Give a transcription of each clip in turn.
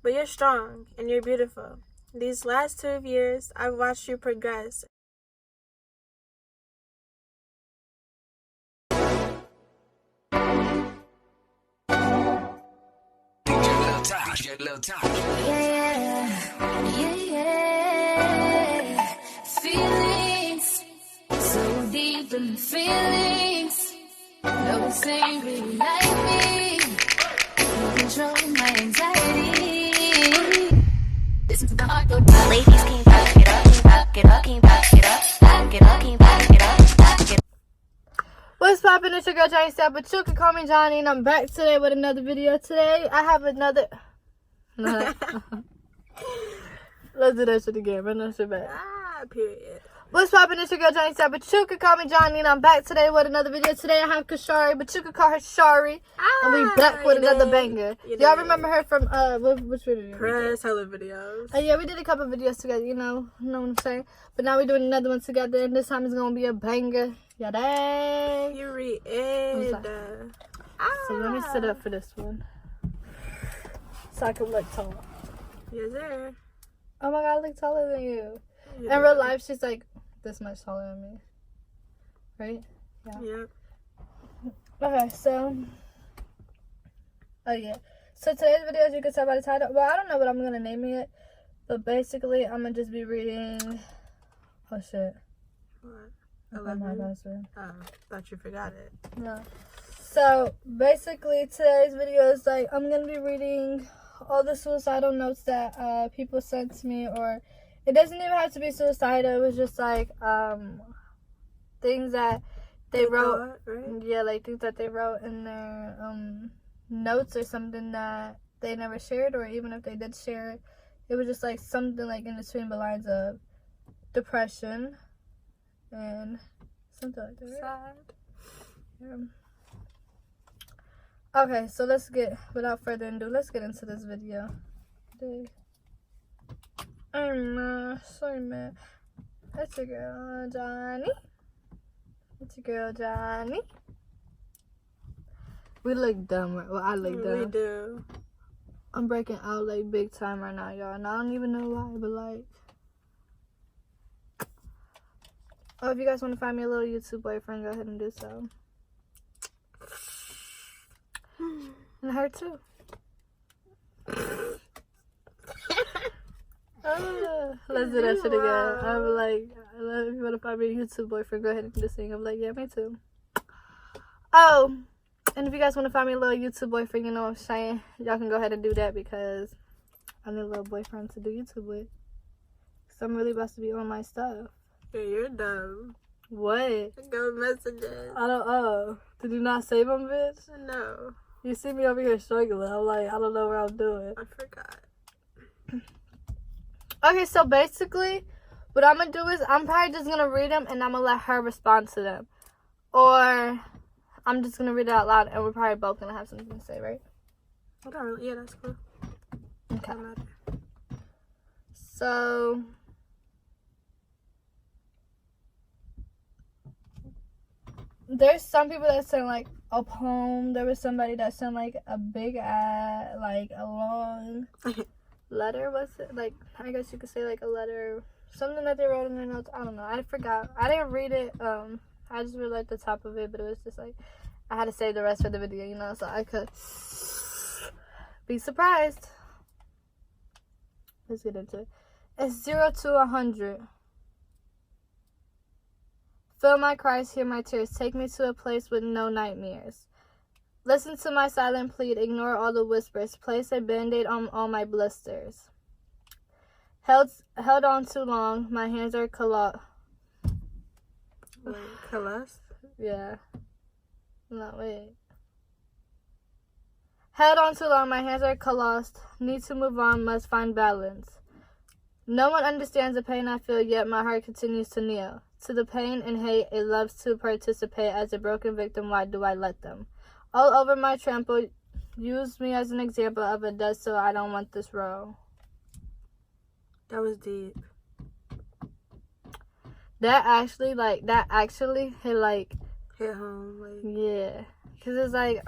But you're strong and you're beautiful. These last 2 years, I've watched you progress. Yeah. Feelings so deep in feelings. No, this ain't really like me. You control my anxiety. Listen to the heart go down. Ladies, can you back it up? Back it up, can you back it up? Back it up, can you back it up? Back it up. What's poppin'? It's your girl Johnny Step, but you can call me Johnny, and I'm back today with another video. Today I have another. Let's do that shit again. Run that shit back. Period. What's poppin'? It's your girl Johnny Step, but you can call me Johnny, and I'm back today with another video. Today I have Kashari, but you can call her Shari, and we back with another banger. Y'all remember her from which video? Press hella videos. Yeah, we did a couple videos together. You know what I'm saying. But now we're doing another one together, and this time it's gonna be a banger. Yeah, dang. Period. So let me sit up for this one, so I can look tall. Yes, sir. Oh my god, I look taller than you. Yeah. In real life, she's like this much taller than me. Right? Yeah. Yep. Okay, so. Oh, yeah. So today's video, as you can tell by the title, well, I don't know what I'm going to name it. But basically, I'm going to just be reading. Oh, shit. What? I forgot my password. Oh, thought you forgot it. No. So basically, today's video is like, I'm going to be reading all the suicidal notes that people sent to me, or it doesn't even have to be suicidal. It was just like things that they wrote, right? Yeah, like things that they wrote in their notes or something that they never shared, or even if they did share it, it was just like something like in between the lines of depression and something like that. Right? Sad. Yeah. Okay, so without further ado, let's get into this video. I'm sorry, man. That's your girl, Johnny. It's your girl, Johnny. We look dumb, right? Well, I look dumb. We do. I'm breaking out, like, big time right now, y'all. And I don't even know why, but, like... Oh, if you guys want to find me a little YouTube boyfriend, go ahead and do so. And her too. Let's do that shit again. I'm like, if you want to find me a YouTube boyfriend, go ahead and do this thing. I'm like, yeah, me too. Oh, and if you guys want to find me a little YouTube boyfriend, you know what I'm saying? Y'all can go ahead and do that, because I need a little boyfriend to do YouTube with. Because I'm really about to be on my stuff. Yeah, you're dumb. What? Go messages. I don't, did you not save them, bitch? No. You see me over here struggling. I'm like, I don't know what I'm doing. I forgot. Okay, so basically, what I'm going to do is I'm probably just going to read them and I'm going to let her respond to them. Or I'm just going to read it out loud and we're probably both going to have something to say, right? Yeah, that's cool. Okay. So, there's some people that send like a poem. There was somebody that sent like a big ass, like a long letter. What's it? Like, I guess you could say like a letter. Something that they wrote in their notes. I don't know. I forgot. I didn't read it. I just read like the top of it, but it was just like I had to save the rest for the video, you know, so I could be surprised. Let's get into it. It's 0 to 100. Feel my cries, hear my tears. Take me to a place with no nightmares. Listen to my silent plead. Ignore all the whispers. Place a band-aid on all my blisters. Held on too long. My hands are callous. Yeah. No, wait. Held on too long. My hands are callous. Need to move on. Must find balance. No one understands the pain I feel, yet my heart continues to kneel. To the pain and hate, it loves to participate. As a broken victim, why do I let them? All over my trample, use me as an example of a dust, so I don't want this role. That was deep. That actually hit home, like. Yeah. Because it's like,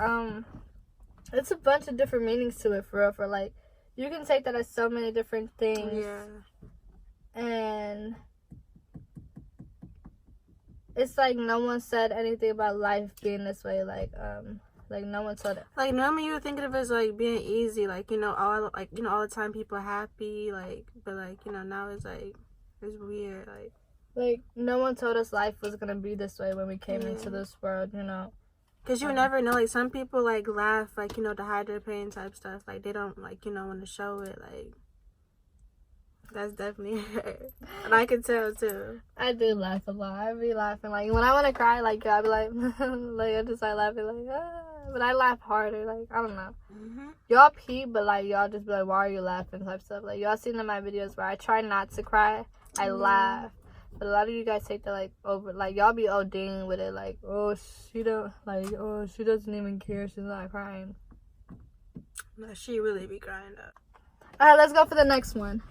it's a bunch of different meanings to it, for real, for like, you can take that as so many different things. Yeah. And it's like no one said anything about life being this way. Like no one said it. Like normally you would think of it as like being easy, like all the time people are happy, like, but like now it's like it's weird, like no one told us life was gonna be this way when we came into this world, Cause you never know, like some people like laugh, like to hide their pain type stuff, like they don't like want to show it, like. That's definitely her. And I can tell too. I do laugh a lot. I be laughing like when I want to cry, like I be like, like I just like laughing like, but I laugh harder. Like I don't know. Y'all pee, but like y'all just be like, why are you laughing? Type stuff. Like y'all seen in my videos where I try not to cry, I laugh. But a lot of you guys take that like over. Like y'all be ODing with it. Like she doesn't even care. She's not crying. No, she really be crying up. All right, let's go for the next one.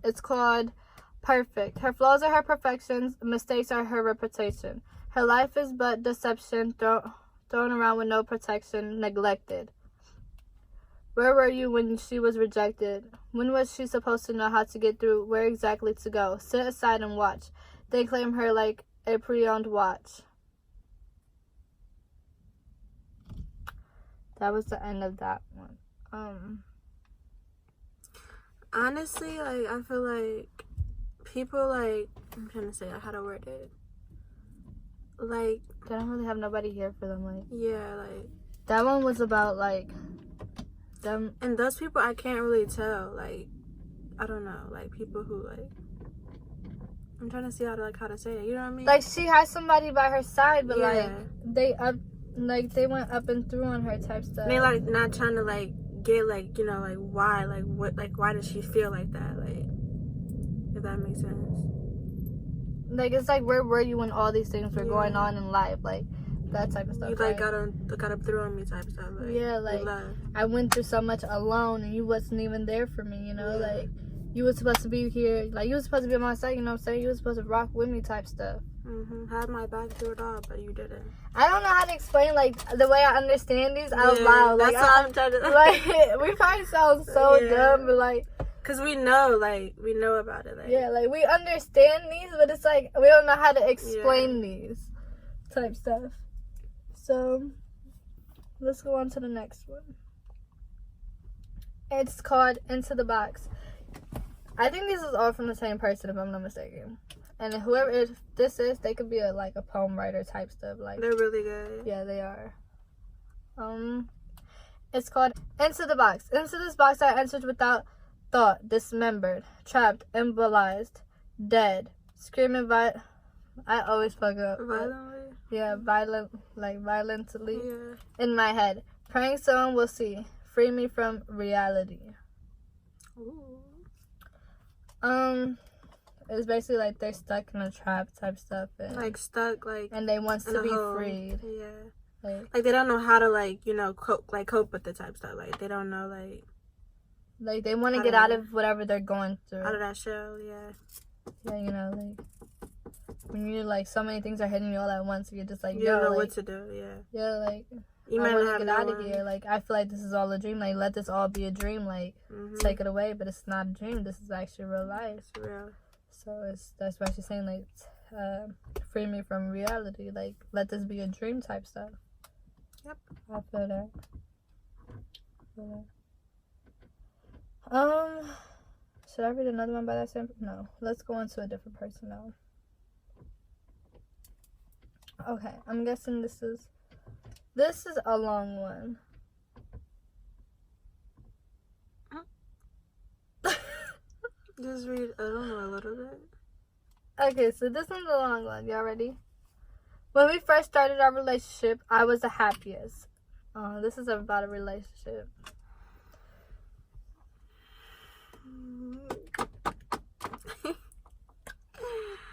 It's called Perfect. Her flaws are her perfections. Mistakes are her reputation. Her life is but deception, thrown around with no protection, neglected. Where were you when she was rejected? When was she supposed to know how to get through? Where exactly to go? Sit aside and watch. They claim her like a pre-owned watch. That was the end of that one. Honestly, like, I feel like people, like, I'm trying to say how to word it. Like, they don't really have nobody here for them, like. Yeah, like. That one was about, like, them. And those people, I can't really tell, like, I don't know, like, people who, like, I'm trying to see how to say it, you know what I mean? Like, she has somebody by her side, but, like, they went up and through on her type stuff. They, like, not trying to, like, get like like why, like what, like why does she feel like that, like, if that makes sense. Like it's like where were you when all these things were going on in life, like that type of stuff. You like got up through on me type stuff, like, like I went through so much alone and you wasn't even there for me, like you was supposed to be here, like you was supposed to be on my side, you know what I'm saying, you was supposed to rock with me type stuff. Had my back through it all, but you didn't. I don't know how to explain like the way I understand these out loud. Like that's what I'm trying to like we probably sound so dumb, but like cause we know about it. Like, like we understand these, but it's like we don't know how to explain these type stuff. So let's go on to the next one. It's called Into the Box. I think this is all from the same person, if I'm not mistaken. And whoever this is, they could be a poem writer type stuff. Like they're really good. Yeah, they are. It's called Into the Box. Into this box I entered without thought, dismembered, trapped, embolized, dead, screaming I always fuck up. Violently? Yeah, violently in my head. Praying someone will see. Free me from reality. Ooh. It's basically like they're stuck in a trap type stuff. And, like stuck, like. And they want to be freed. Yeah. Like they don't know how to cope with the type stuff. Like they don't know like they want to get out of whatever they're going through. Out of that shell, yeah. Yeah, like when you like so many things are hitting you all at once, you're just like you don't know what to do. Yeah, like you I want to get out of here. Like I feel like this is all a dream. Like let this all be a dream. Like take it away, but it's not a dream. This is actually real life. It's real. So that's why she's saying like free me from reality. Like let this be a dream type stuff. Yep. I feel that. Should I read another one by that same? No. Let's go on to a different person now. Okay, I'm guessing this is a long one. Just read, I don't know, a little bit. Okay, so this one's a long one. Y'all ready? When we first started our relationship, I was the happiest. This is about a relationship.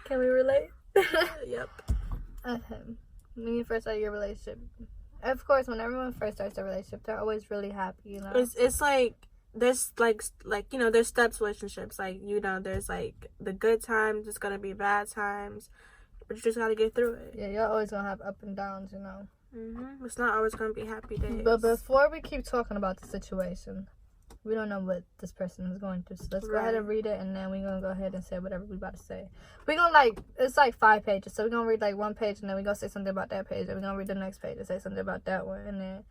Can we relate? Yep. Okay. When you first start your relationship, of course, when everyone first starts their relationship, they're always really happy, It's like there's like there's steps relationships. Like there's like the good times. There's gonna be bad times, but you just gotta get through it. Yeah, you're always gonna have up and downs, It's not always gonna be happy days. But before we keep talking about the situation, we don't know what this person is going through. So let's go ahead and read it, and then we're going to go ahead and say whatever we about to say. We're going to, like, it's like 5 pages. So we're going to read, like, one page, and then we're going to say something about that page. And we're going to read the next page and say something about that one, and then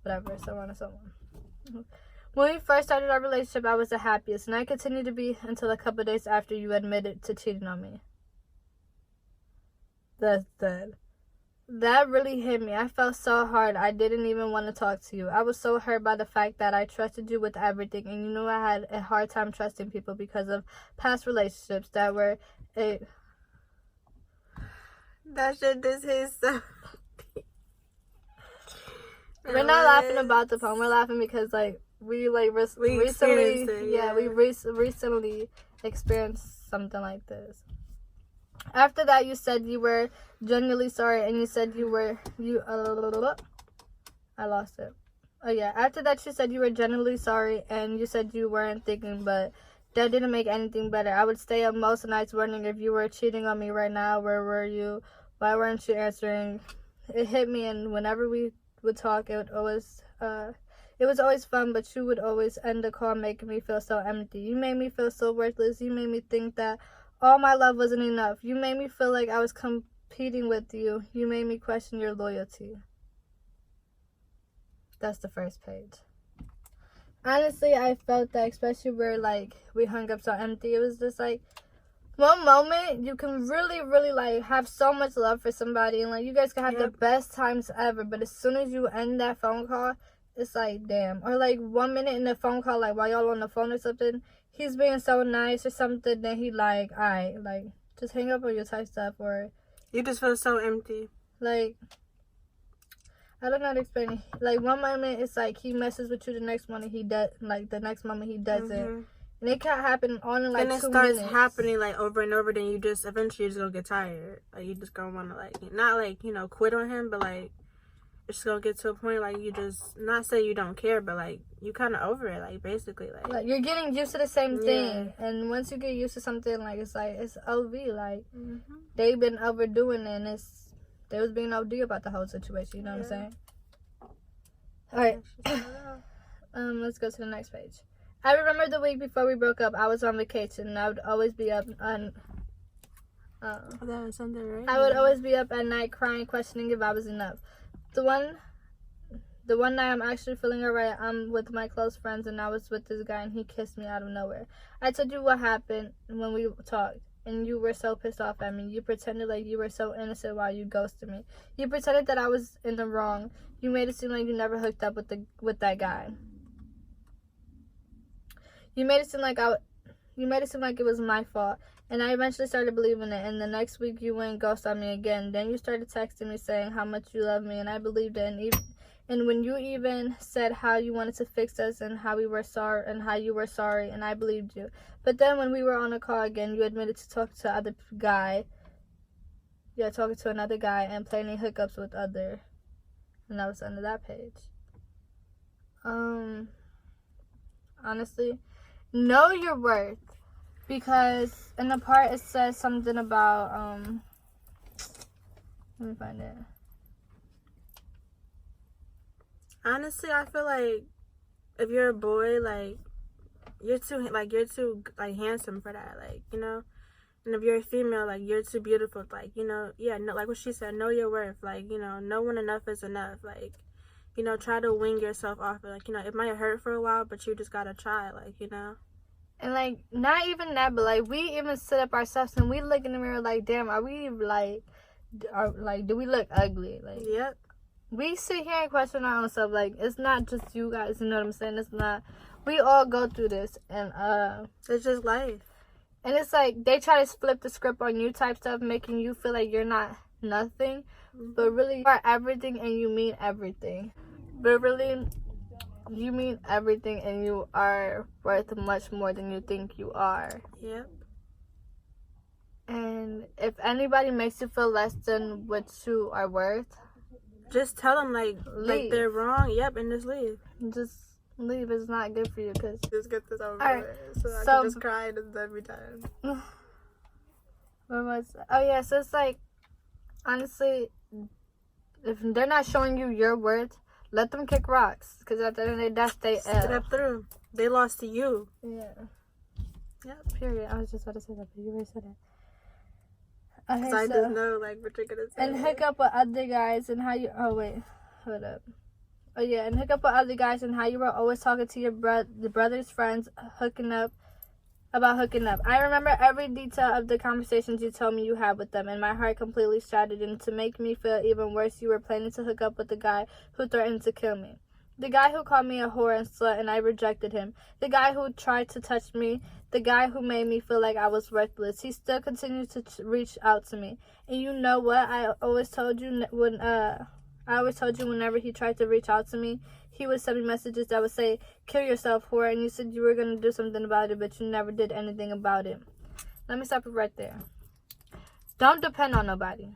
whatever, so on and so on. When we first started our relationship, I was the happiest, and I continued to be until a couple of days after you admitted to cheating on me. That's dead. That really hit me. I felt so hard. I didn't even want to talk to you. I was so hurt by the fact that I trusted you with everything, and you know I had a hard time trusting people because of past relationships that were That shit just hits so. We're not laughing about the poem. We're laughing because, like, we recently, we recently experienced something like this. After that, you said you were genuinely sorry, and you said I lost it. Oh yeah. After that, you said you were genuinely sorry, and you said you weren't thinking, but that didn't make anything better. I would stay up most nights wondering if you were cheating on me right now. Where were you? Why weren't you answering? It hit me, and whenever we would talk, it was always fun, but you would always end the call making me feel so empty. You made me feel so worthless. You made me think that all my love wasn't enough. You made me feel like I was competing with you. You made me question your loyalty. That's the first page. Honestly, I felt that, especially where, like, we hung up so empty. It was just, like, one moment you can really, really, like, have so much love for somebody, and, like, you guys can have the best times ever, but as soon as you end that phone call, it's like, damn. Or, like, 1 minute in the phone call, like, while y'all on the phone or something, he's being so nice or something, then he like, alright, like, just hang up on your type stuff, or you just feel so empty. Like, I don't know how to explain it. Like, one moment it's like he messes with you, the next moment he does, like, the next moment he doesn't. And it can't happen all in, like, 2 minutes. And it starts happening, like, over and over, then you just, eventually you're just gonna get tired. Like, you just gonna wanna, like, not, like, you know, quit on him, but, like, it's just gonna get to a point, like, you just, not say you don't care, but, like, you kind of over it, like, basically, like you're getting used to the same thing, and once you get used to something, like, it's OV, like, they've been overdoing it, and they was being OD about the whole situation, you know what I'm saying? Alright, let's go to the next page. I remember the week before we broke up, I was on vacation, and I would always be up on that was something, right? I would always be up at night crying, questioning if I was enough. The one night I'm actually feeling alright, I'm with my close friends, and I was with this guy, and he kissed me out of nowhere. I told you what happened when we talked, and you were so pissed off at me. You pretended like you were so innocent while you ghosted me. You pretended that I was in the wrong. You made it seem like you never hooked up with that guy. You made it seem like it was my fault. And I eventually started believing it. And the next week you went and ghosted on me again. Then you started texting me saying how much you love me, and I believed it. And when you even said how you wanted to fix us and how you were sorry, and I believed you. But then when we were on a call again, you admitted to talking to another guy and planning hookups with other. And that was the end of that page. Honestly, know your worth. Because in the part it says something about, let me find it. Honestly, I feel like if you're a boy, like, you're too handsome for that, like, you know? And if you're a female, like, you're too beautiful, like, you know, like what she said, know your worth, like, you know, know when enough is enough, like, you know, try to wing yourself off, like, you know, it might hurt for a while, but you just gotta try, like, you know? And, like, not even that, but, like, we even sit up ourselves and we look in the mirror like, damn, are we, like, do we look ugly? Like, yep. We sit here and question our own self. Like, it's not just you guys, you know what I'm saying? It's not, we all go through this, and, it's just life. And it's like, they try to flip the script on you type stuff, making you feel like you're not nothing, but really, you are everything, and you mean everything. But really, you mean everything, and you are worth much more than you think you are. Yep. And if anybody makes you feel less than what you are worth, just tell them, like they're wrong. Yep, and just leave. Just leave. It's not good for you, because just get this over with. So I can just cry every time. What was? Oh yeah. So it's like, honestly, if they're not showing you your worth, let them kick rocks, because at the end of the day, that's they Step through. They lost to you. Yeah. Yep. Period. I was just about to say that, but you already said it. Because I just know, like, what you're going to say. And hook up with other guys and how you... Oh, wait. Hold up. Oh, yeah. And hook up with other guys and how you were always talking to your the brother's friends about hooking up. I remember every detail of the conversations you told me you had with them, and my heart completely shattered. And to make me feel even worse, you were planning to hook up with the guy who threatened to kill me. The guy who called me a whore and slut and I rejected him. The guy who tried to touch me. The guy who made me feel like I was worthless. He still continues to reach out to me. And you know what? I always told you whenever he tried to reach out to me, he would send me messages that would say, "Kill yourself, whore," and you said you were going to do something about it, but you never did anything about it. Let me stop it right there. Don't depend on nobody.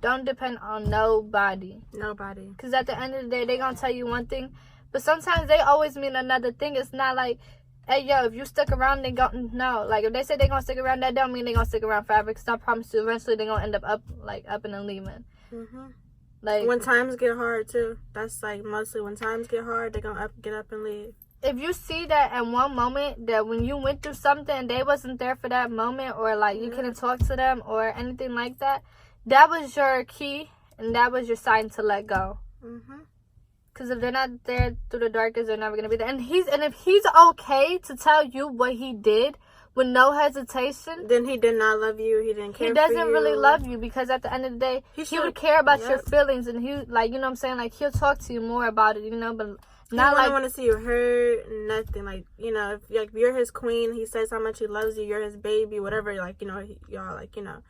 Don't depend on nobody. Nobody. Because at the end of the day, they're going to tell you one thing, but sometimes they always mean another thing. It's not like, hey, yo, if you stick around, they gon' no. Like, if they say they're going to stick around, that don't mean they're going to stick around forever. Because I promise you, eventually they're going to end up up and leaving. Mm-hmm. Like, when times get hard, too. That's, like, mostly when times get hard, they're going to get up and leave. If you see that in one moment, that when you went through something, they wasn't there for that moment, or, like, you couldn't talk to them or anything like that, that was your key, and that was your sign to let go. Mm-hmm. Because if they're not there through the darkest, they're never going to be there. And if he's okay to tell you what he did with no hesitation, then he did not love you. He didn't care for you. He doesn't really love you, because at the end of the day, he would care about your feelings, and he, like, you know what I'm saying? Like, he'll talk to you more about it, you know, but not like... I don't want to see you hurt, nothing. Like, you know, if you're his queen, he says how much he loves you, you're his baby, whatever, like, you know, y'all, like, you know,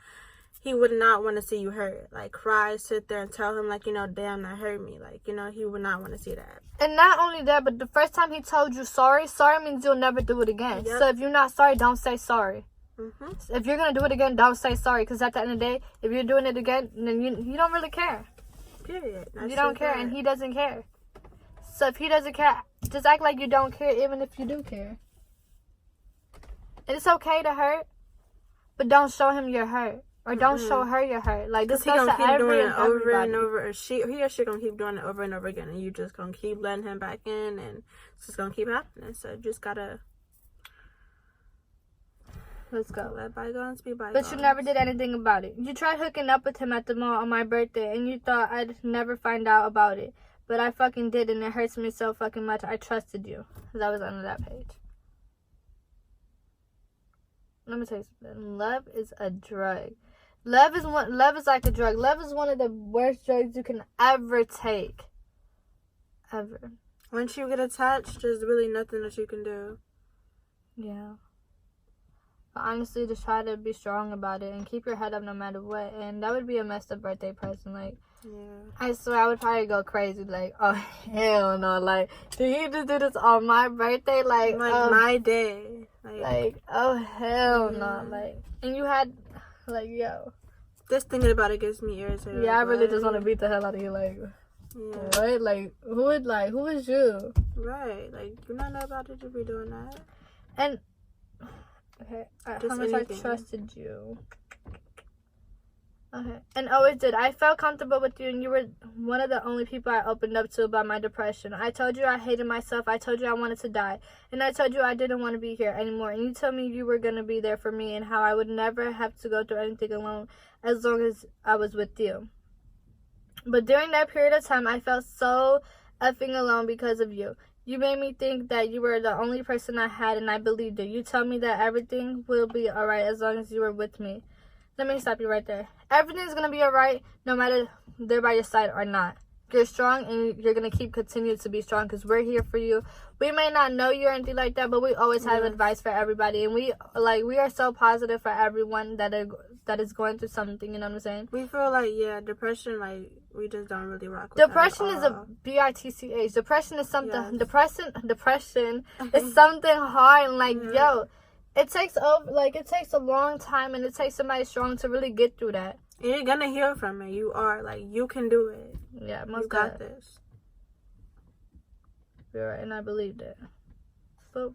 he would not want to see you hurt. Like, cry, sit there and tell him, like, you know, damn, that hurt me. Like, you know, he would not want to see that. And not only that, but the first time he told you sorry means you'll never do it again. Yep. So if you're not sorry, don't say sorry. Mm-hmm. If you're going to do it again, don't say sorry. Because at the end of the day, if you're doing it again, then you don't really care. Period. You don't care, and he doesn't care. So if he doesn't care, just act like you don't care, even if you do care. And it's okay to hurt, but don't show him you're hurt. Or don't show her you're hurt. Like, this goes to doing it over everybody. and over. Or he or she gonna keep doing it over and over again, and you just gonna keep letting him back in, and it's just gonna keep happening. So you just gotta let's go. Let bygones be bygones. But you never did anything about it. You tried hooking up with him at the mall on my birthday, and you thought I'd never find out about it. But I fucking did, and it hurts me so fucking much. I trusted you. That was under that page. Let me tell you something. Love is a drug. Love is like a drug. Love is one of the worst drugs you can ever take. Ever. Once you get attached, there's really nothing that you can do. Yeah. But honestly, just try to be strong about it and keep your head up no matter what. And that would be a messed up birthday present. Like, yeah. I swear I would probably go crazy. Like, oh, hell no. Like, did he just do this on my birthday? Like my day. Like, oh, hell no. Like, and you had... Like, yo. Just thinking about it gets me irritated. Yeah, I really just want to beat the hell out of you. Like, what? Like, who is you? Right. Like, you're not know about it to be doing that. And, okay, how much I trusted you. Okay. And always did. I felt comfortable with you, and you were one of the only people I opened up to about my depression. I told you I hated myself. I told you I wanted to die. And I told you I didn't want to be here anymore. And you told me you were going to be there for me and how I would never have to go through anything alone as long as I was with you. But during that period of time, I felt so effing alone because of you. You made me think that you were the only person I had, and I believed it. You told me that everything will be alright as long as you were with me. Let me stop you right there. Everything's going to be alright no matter they're by your side or not. You're strong, and you're going to continue to be strong because we're here for you. We may not know you or anything like that, but we always have advice for everybody. And we are so positive for everyone that is going through something, you know what I'm saying? We feel like, depression, like, we just don't really rock with depression is a bitch. Depression is something, depression is something hard, and, like, yo, it takes a long time, and it takes somebody strong to really get through that. And you're gonna heal from it. You are, like, you can do it. Yeah, you got this. You're right, and I believed it. But,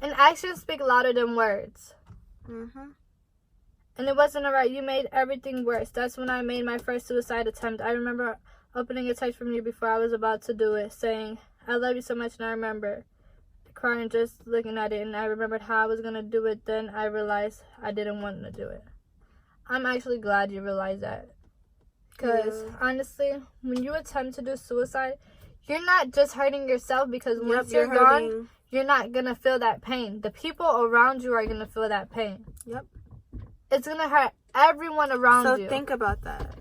and actions speak louder than words. Mhm. And it wasn't alright. You made everything worse. That's when I made my first suicide attempt. I remember opening a text from you before I was about to do it, saying, "I love you so much," and I remember crying just looking at it, and I remembered how I was going to do it. Then I realized I didn't want to do it. I'm actually glad you realized that. Because, honestly, when you attempt to do suicide, you're not just hurting yourself, because once you're gone, you're not going to feel that pain. The people around you are going to feel that pain. Yep. It's going to hurt everyone around you. So think about that.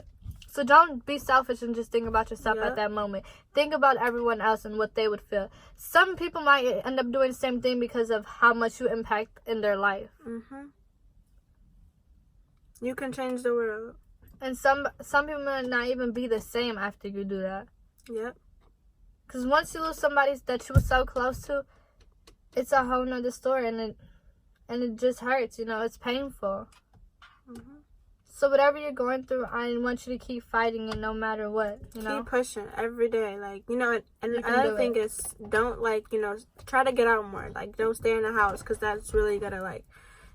So don't be selfish and just think about yourself at that moment. Think about everyone else and what they would feel. Some people might end up doing the same thing because of how much you impact in their life. You can change the world. And some people might not even be the same after you do that. Yep. Because once you lose somebody that you were so close to, it's a whole nother story, and it just hurts, you know, it's painful. So whatever you're going through, I want you to keep fighting it no matter what, you know? Keep pushing every day. Like, you know, and another thing is, don't, like, you know, try to get out more. Like, don't stay in the house, because that's really gonna, like,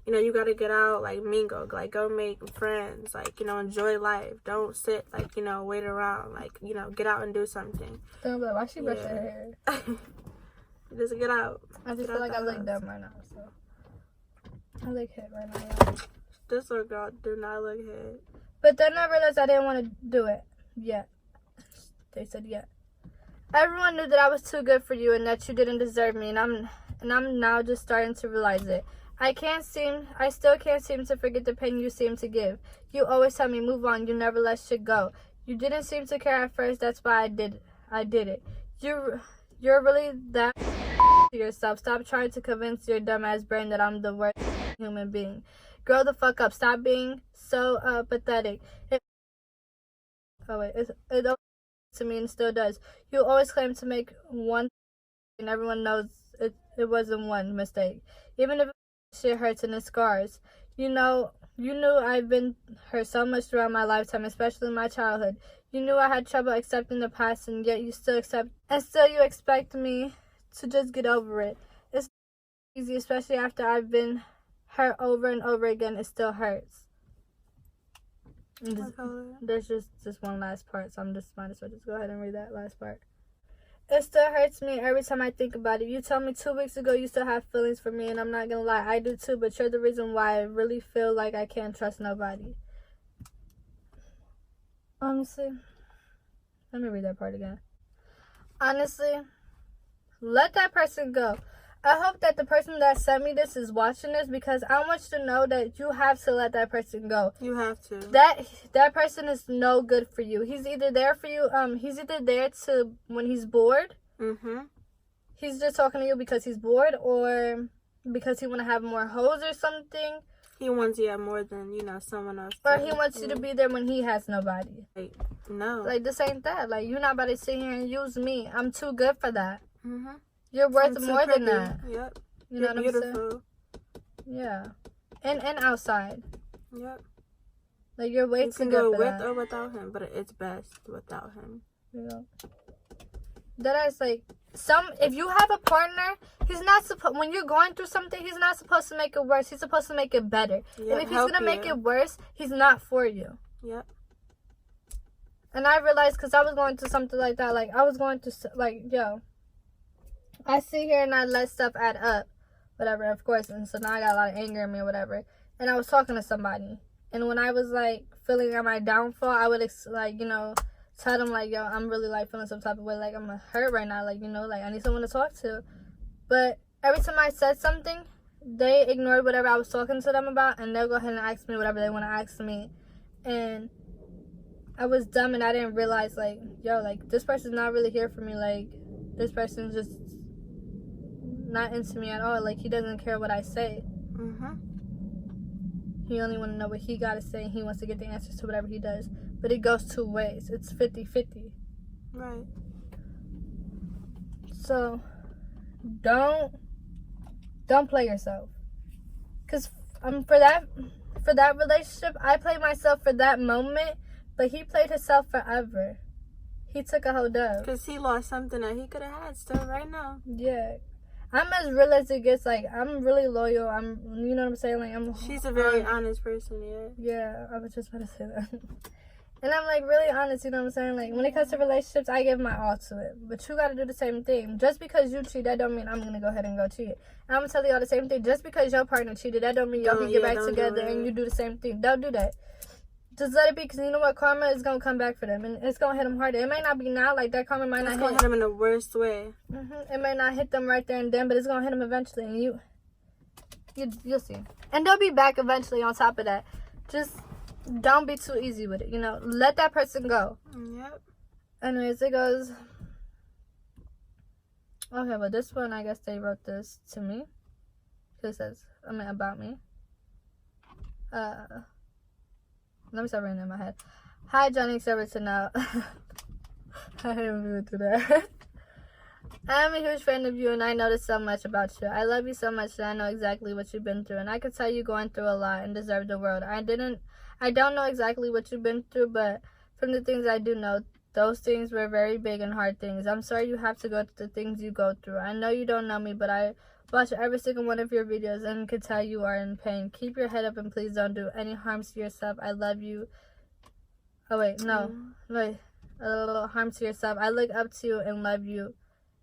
you know, you gotta get out, like, mingle, like, go make friends, like, you know, enjoy life. Don't sit, like, you know, wait around, like, you know, get out and do something. Don't be like, why she brush her hair? Just get out. I just feel like I look dumb right now, so. I look hit right now, y'all. This little girl do not look hit. But then I realized I didn't want to do it yet. They said yet. Everyone knew that I was too good for you and that you didn't deserve me, and I'm now just starting to realize it. I still can't seem to forget the pain you seem to give. You always tell me move on, you never let shit go. You didn't seem to care at first, that's why I did it. You're really that to yourself. Stop trying to convince your dumbass brain that I'm the worst human being. Grow the fuck up. Stop being so pathetic. It to me and still does. You always claim to make one, and everyone knows it wasn't one mistake. Even if shit hurts and it scars. You knew I've been hurt so much throughout my lifetime, especially in my childhood. You knew I had trouble accepting the past, and yet you still you expect me to just get over it. It's easy, especially after I've been hurt over and over again. It still hurts. There's just this one last part, so I'm just might as well just go ahead and read that last part. It still hurts me every time I think about it. You told me 2 weeks ago you still have feelings for me, and I'm not gonna lie, I do too, but you're the reason why I really feel like I can't trust nobody. Honestly, let me read that part again. Honestly, let that person go. I hope that the person that sent me this is watching this, because I want you to know that you have to let that person go. You have to. That person is no good for you. He's either there for you. He's either there to when he's bored. He's just talking to you because he's bored, or because he want to have more hoes or something. He wants you more than someone else. Or he wants you to be there when he has nobody. Like, no. Like, this ain't that. Like, you're not about to sit here and use me. I'm too good for that. You're worth more than that. Yep. You know what beautiful. I'm saying? Yeah. And outside. Yep. Like, you're way too good for that. You can go with or without him, but it's best without him. Yeah. That is like, if you have a partner, he's not supposed, when you're going through something, he's not supposed to make it worse. He's supposed to make it better. Yep, and if he's going to make it worse, he's not for you. Yep. And I realized, because I was going through something like that, like, I was going through, like, yo, I sit here and I let stuff add up, whatever, of course, and so now I got a lot of anger in me or whatever, and I was talking to somebody, and when I was, like, feeling at my downfall, I would, tell them, like, yo, I'm really, like, feeling some type of way, like, I'm hurt right now, like, like, I need someone to talk to, but every time I said something, they ignored whatever I was talking to them about, and they'll go ahead and ask me whatever they want to ask me, and I was dumb, and I didn't realize, like, yo, like, this person's not really here for me, like, this person's just not into me at all. Like, he doesn't care what I say. He only want to know what he got to say, and he wants to get the answers to whatever he does. But it goes two ways. It's 50-50. Right. So, don't play yourself. Because for that relationship, I played myself for that moment, but he played himself forever. He took a whole dub. Because he lost something that he could have had still right now. Yeah. I'm as real as it gets. Like, I'm really loyal. You know what I'm saying? Like, She's a very honest person, yeah. Yeah, I was just about to say that. And I'm like really honest, you know what I'm saying? Like when it comes to relationships, I give my all to it. But you gotta do the same thing. Just because you cheat, that don't mean I'm gonna go ahead and go cheat. And I'm gonna tell y'all the same thing. Just because your partner cheated, that don't mean y'all can get back together and you do the same thing. Don't do that. Just let it be, because you know what? Karma is gonna come back for them, and it's gonna hit them harder. It may not be now, like that karma might not hit them in the worst way. It may not hit them right there and then, but it's gonna hit them eventually, and you'll see. And they'll be back eventually. On top of that, just don't be too easy with it. You know, let that person go. Yep. Anyways, it goes. Okay, but this one, I guess they wrote this to me. It says, about me. Let me start reading it in my head. Hi, Yanixiarutinel. I haven't even through that. I am a huge fan of you, and I notice so much about you. I love you so much that I know exactly what you've been through, and I can tell you going through a lot and deserve the world. I don't know exactly what you've been through, but from the things I do know, those things were very big and hard things. I'm sorry you have to go through the things you go through. I know you don't know me, but I watch every single one of your videos and can tell you are in pain. Keep your head up and please don't do any harms to yourself. I love you. Oh, wait, no. Wait. A little harm to yourself. I look up to you and love you.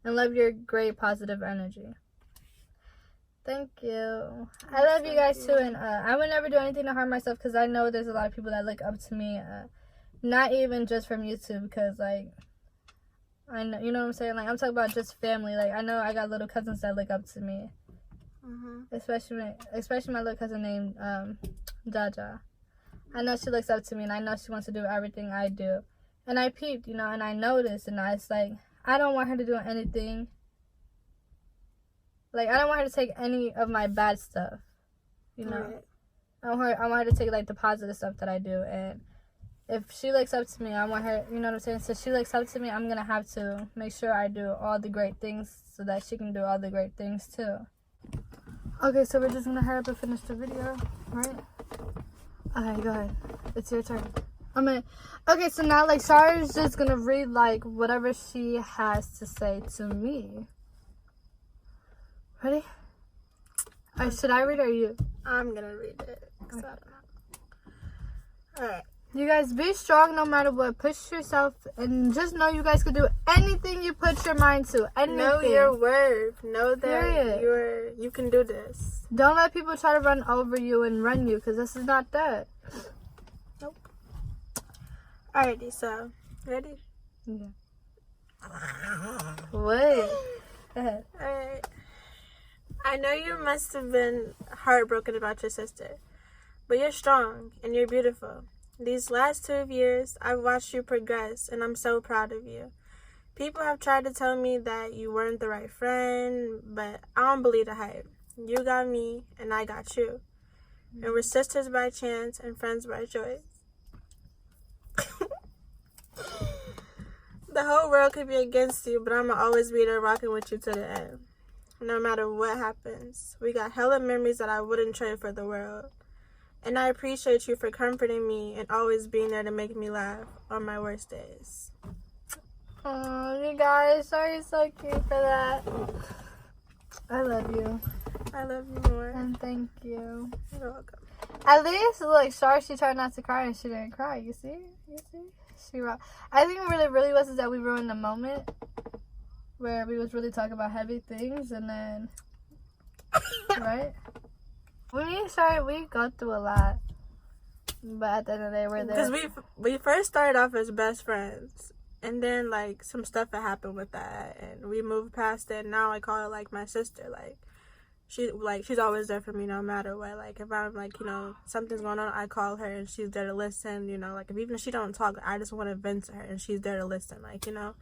And love your great positive energy. Thank you. I love you guys too, and I would never do anything to harm myself, because I know there's a lot of people that look up to me, not even just from YouTube, because like I know, you know what I'm saying, like I'm talking about just family. Like I know I got little cousins that look up to me, especially my little cousin named Jaja. I know she looks up to me, and I know she wants to do everything I do, and I peeped, you know, and I noticed, and it's like I don't want her to do anything. Like, I don't want her to take any of my bad stuff, you know. Right. I want her to take, like, the positive stuff that I do. And if she looks up to me, I want her, you know what I'm saying? So she looks up to me, I'm going to have to make sure I do all the great things so that she can do all the great things, too. Okay, so we're just going to hurry up and finish the video, right? Okay, go ahead. It's your turn. Okay, so now, like, Shara's just gonna read, like, whatever she has to say to me. Ready? Or should I read or you? I'm gonna read it. Okay. I don't know. Alright. You guys, be strong no matter what. Push yourself, and just know you guys can do anything you put your mind to. Anything. Know your worth. Know that you can do this. Don't let people try to run over you and run you, because this is not that. Nope. Alrighty, so ready? Yeah. Wait. Go ahead. Alright. I know you must have been heartbroken about your sister, but you're strong and you're beautiful. These last 2 years, I've watched you progress, and I'm so proud of you. People have tried to tell me that you weren't the right friend, but I don't believe the hype. You got me, and I got you. And we're sisters by chance and friends by choice. The whole world could be against you, but I'ma always be there rocking with you to the end. No matter what happens. We got hella memories that I wouldn't trade for the world. And I appreciate you for comforting me and always being there to make me laugh on my worst days. Oh, you guys, sorry, so cute for that. I love you. I love you more. And thank you. You're welcome. At least, look, she tried not to cry and she didn't cry. You see? I think what it really was is that we were in the moment where we was really talking about heavy things, and then, right? We go through a lot, but at the end of the day, we're there. Because we first started off as best friends, and then, like, some stuff that happened with that, and we moved past it, and now I call her, like, my sister. Like, she's always there for me no matter what. Like, if I'm, like, you know, something's going on, I call her, and she's there to listen, you know. Like, even if she don't talk, I just want to vent to her, and she's there to listen, like, you know.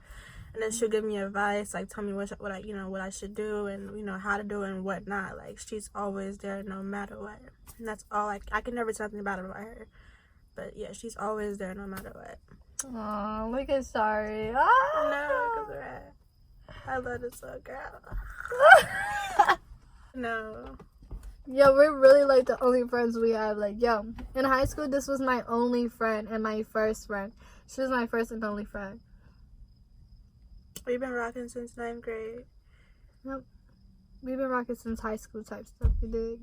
And then she'll give me advice, like, tell me what I should do, and, you know, how to do it and whatnot. Like, she's always there no matter what. And that's all, I can never say something bad about her. But, yeah, she's always there no matter what. Aw, look at sorry. No, because we're I love this little girl. No. Yo, we're really, like, the only friends we have. Like, yo, in high school, this was my only friend and my first friend. She was my first and only friend. We've been rocking since 9th grade. Yep. We've been rocking since high school type stuff, you dig?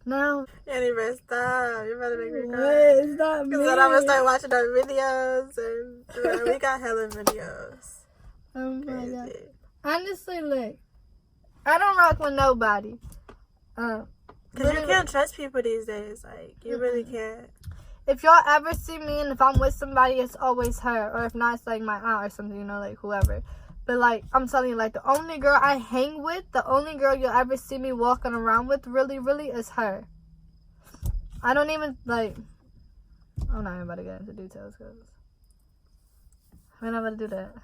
No. Anyway, stop. You're about to make me What? cry. It's not me. Because then I'm going to start watching our videos. And we got hella videos. Oh my god. Crazy. Honestly, look, I don't rock with nobody. Because you can't trust people these days. Like, you really can't. If y'all ever see me and if I'm with somebody, it's always her. Or if not, it's like my aunt or something, you know, like whoever. But like, I'm telling you, like, the only girl I hang with, the only girl you'll ever see me walking around with, really, really, is her. I don't even, like, I'm not even about to get into details, because we're not about to do that.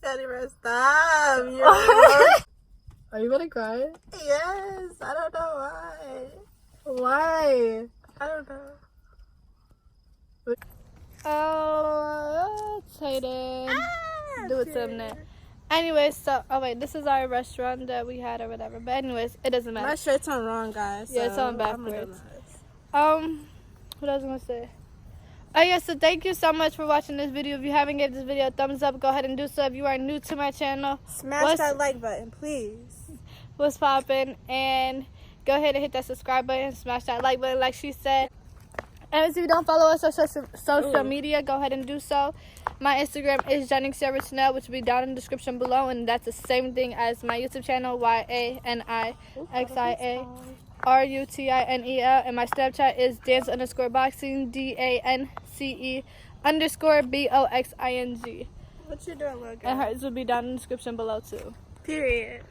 Anyway, stop. Are you about to cry? Yes. I don't know why. Why? I don't know. Oh, excited. Do it to him now. Anyways, so, oh wait, this is our restaurant that we had or whatever. But anyways, it doesn't matter. My shirt's on wrong, guys. Yeah, so it's on I'm gonna backwards. do What else was I gonna say? Oh yeah, so thank you so much for watching this video. If you haven't given this video a thumbs up, go ahead and do so. If you are new to my channel, Smash that like button, please. what's poppin'? And go ahead and hit that subscribe button, smash that like button like she said. And if you don't follow us on social media, go ahead and do so. My Instagram is Yanixiarutinel, which will be down in the description below, and that's the same thing as my YouTube channel, YANIXIARUTINEL, and my Snapchat is dance_boxing, DANCE_BOXING. What you doing, little girl? And hers will be down in the description below too. Period.